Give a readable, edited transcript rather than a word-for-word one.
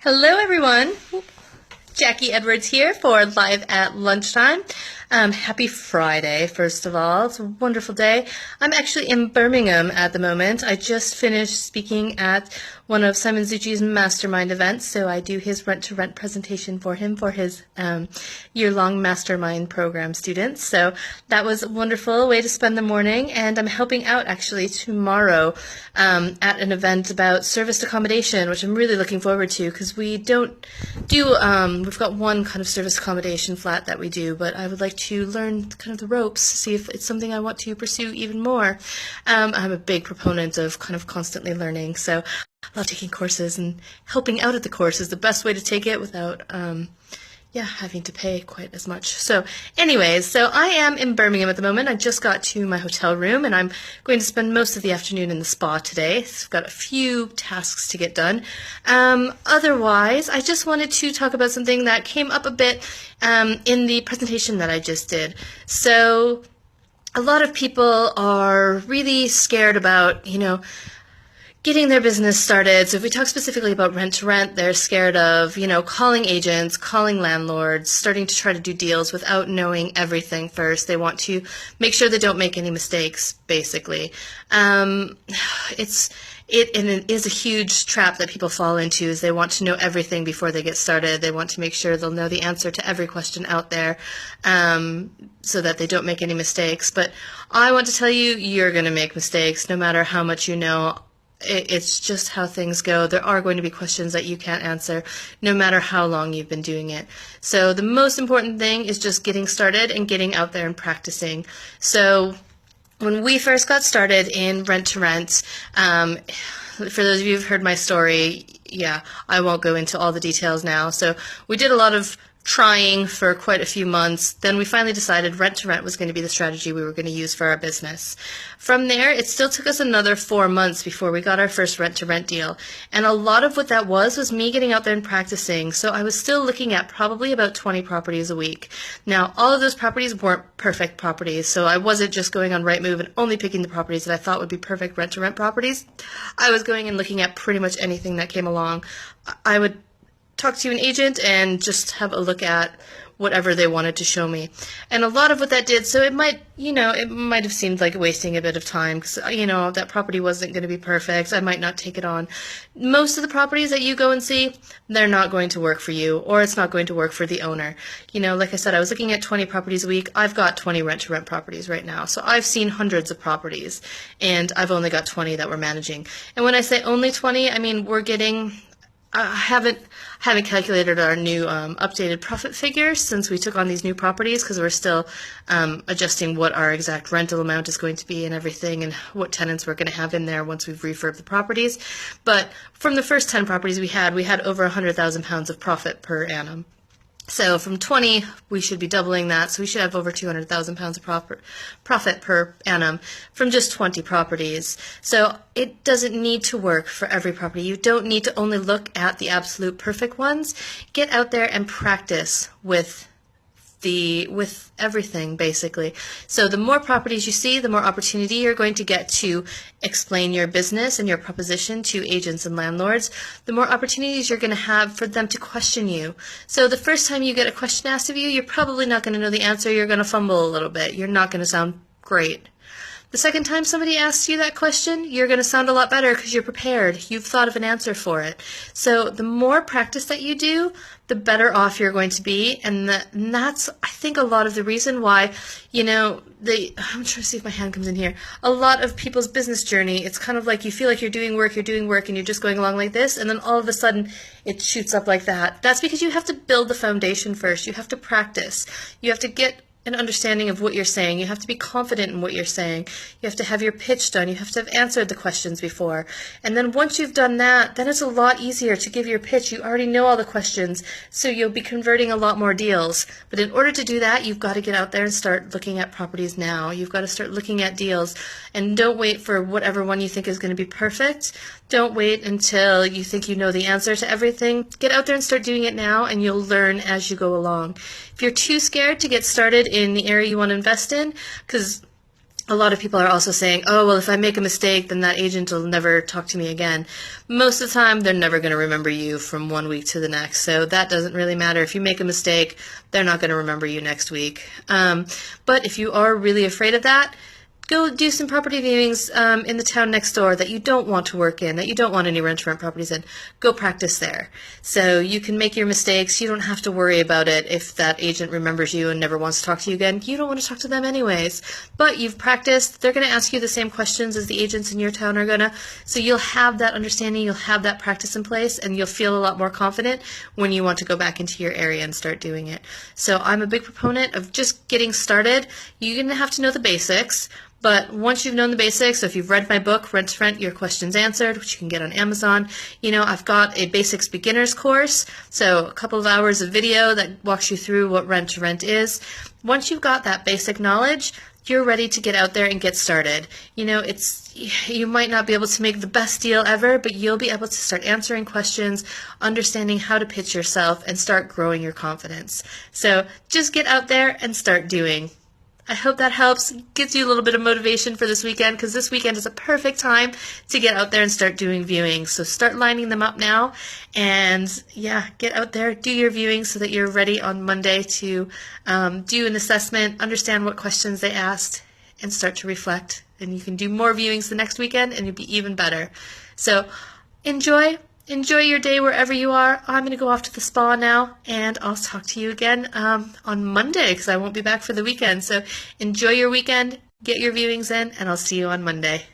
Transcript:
Hello everyone, Jacquie Edwards here for Live at Lunchtime. Happy Friday, first of all. It's a wonderful day. I'm actually in Birmingham at the moment. I just finished speaking at one of Simon Zucchi's mastermind events, so I do his rent-to-rent presentation for him for his year-long mastermind program students. So that was a wonderful way to spend the morning, and I'm helping out actually tomorrow at an event about serviced accommodation, which I'm really looking forward to because we don't do, we've got one kind of service accommodation flat that we do, but I would like to learn kind of the ropes, see if it's something I want to pursue even more. I'm a big proponent of kind of constantly learning, so I love taking courses, and helping out at the course is the best way to take it without having to pay quite as much. So anyways, so I am in Birmingham at the moment. I just got to my hotel room, and I'm going to spend most of the afternoon in the spa today. So I've got a few tasks to get done. Otherwise, I just wanted to talk about something that came up a bit in the presentation that I just did. So a lot of people are really scared about, getting their business started. So if we talk specifically about rent-to-rent, they're scared of, calling agents, calling landlords, starting to try to do deals without knowing everything first. They want to make sure they don't make any mistakes, basically. It is a huge trap that people fall into, is they want to know everything before they get started. They want to make sure they'll know the answer to every question out there so that they don't make any mistakes. But I want to tell you, you're going to make mistakes no matter how much you know. It's just how things go. There are going to be questions that you can't answer no matter how long you've been doing it. So the most important thing is just getting started and getting out there and practicing. So when we first got started in rent-to-rent, for those of you who've heard my story, I won't go into all the details now. So we did a lot of trying for quite a few months. Then we finally decided rent-to-rent was going to be the strategy we were going to use for our business. From there, it still took us another 4 months before we got our first rent-to-rent deal. And a lot of what that was me getting out there and practicing. So I was still looking at probably about 20 properties a week. Now, all of those properties weren't perfect properties, so I wasn't just going on Rightmove and only picking the properties that I thought would be perfect rent-to-rent properties. I was going and looking at pretty much anything that came along. I would talk to an agent and just have a look at whatever they wanted to show me. And a lot of what that did, so it might have seemed like wasting a bit of time because, that property wasn't going to be perfect. I might not take it on. Most of the properties that you go and see, they're not going to work for you, or it's not going to work for the owner. Like I said, I was looking at 20 properties a week. I've got 20 rent-to-rent properties right now. So I've seen hundreds of properties, and I've only got 20 that we're managing. And when I say only 20, I mean we're getting... I haven't calculated our new updated profit figures since we took on these new properties, because we're still adjusting what our exact rental amount is going to be and everything, and what tenants we're going to have in there once we've refurbed the properties. But from the first 10 properties we had over £100,000 of profit per annum. So from 20, we should be doubling that, so we should have over £200,000 of profit per annum from just 20 properties. So it doesn't need to work for every property. You don't need to only look at the absolute perfect ones. Get out there and practice with everything, basically. So the more properties you see, the more opportunity you're going to get to explain your business and your proposition to agents and landlords, the more opportunities you're going to have for them to question you. So the first time you get a question asked of you, you're probably not going to know the answer. You're going to fumble a little bit. You're not going to sound great. The second time somebody asks you that question, you're going to sound a lot better because you're prepared. You've thought of an answer for it. So the more practice that you do, the better off you're going to be. And that's, I think, a lot of the reason why, I'm trying to see if my hand comes in here. A lot of people's business journey, it's kind of like you feel like you're doing work, and you're just going along like this, and then all of a sudden it shoots up like that. That's because you have to build the foundation first. You have to practice. You have to get an understanding of what you're saying. You have to be confident in what you're saying. You have to have your pitch done. You have to have answered the questions before. And then once you've done that, then it's a lot easier to give your pitch. You already know all the questions, so you'll be converting a lot more deals. But in order to do that, you've got to get out there and start looking at properties now. You've got to start looking at deals, and don't wait for whatever one you think is going to be perfect. Don't wait until you think you know the answer to everything. Get out there and start doing it now, and you'll learn as you go along. If you're too scared to get started in the area you want to invest in, because A lot of people are also saying, oh, well, if I make a mistake, then that agent will never talk to me again. Most of the time, they're never going to remember you from one week to the next. So that doesn't really matter. If you make a mistake, they're not going to remember you next week. But if you are really afraid of that, go do some property viewings in the town next door that you don't want to work in, that you don't want any rent-to-rent properties in. Go practice there. So you can make your mistakes. You don't have to worry about it if that agent remembers you and never wants to talk to you again. You don't want to talk to them anyways. But you've practiced. They're going to ask you the same questions as the agents in your town are going to. So you'll have that understanding, you'll have that practice in place, and you'll feel a lot more confident when you want to go back into your area and start doing it. So I'm a big proponent of just getting started. You're going to have to know the basics. But once you've known the basics, so if you've read my book, Rent to Rent, Your Questions Answered, which you can get on Amazon, I've got a basics beginners course, so a couple of hours of video that walks you through what rent to rent is. Once you've got that basic knowledge, you're ready to get out there and get started. You might not be able to make the best deal ever, but you'll be able to start answering questions, understanding how to pitch yourself, and start growing your confidence. So just get out there and start doing. I hope that helps, gives you a little bit of motivation for this weekend, because this weekend is a perfect time to get out there and start doing viewings. So start lining them up now, and get out there, do your viewings so that you're ready on Monday to do an assessment, understand what questions they asked, and start to reflect. And you can do more viewings the next weekend, and you'll be even better. So enjoy your day wherever you are. I'm going to go off to the spa now, and I'll talk to you again on Monday, because I won't be back for the weekend. So enjoy your weekend, get your viewings in, and I'll see you on Monday.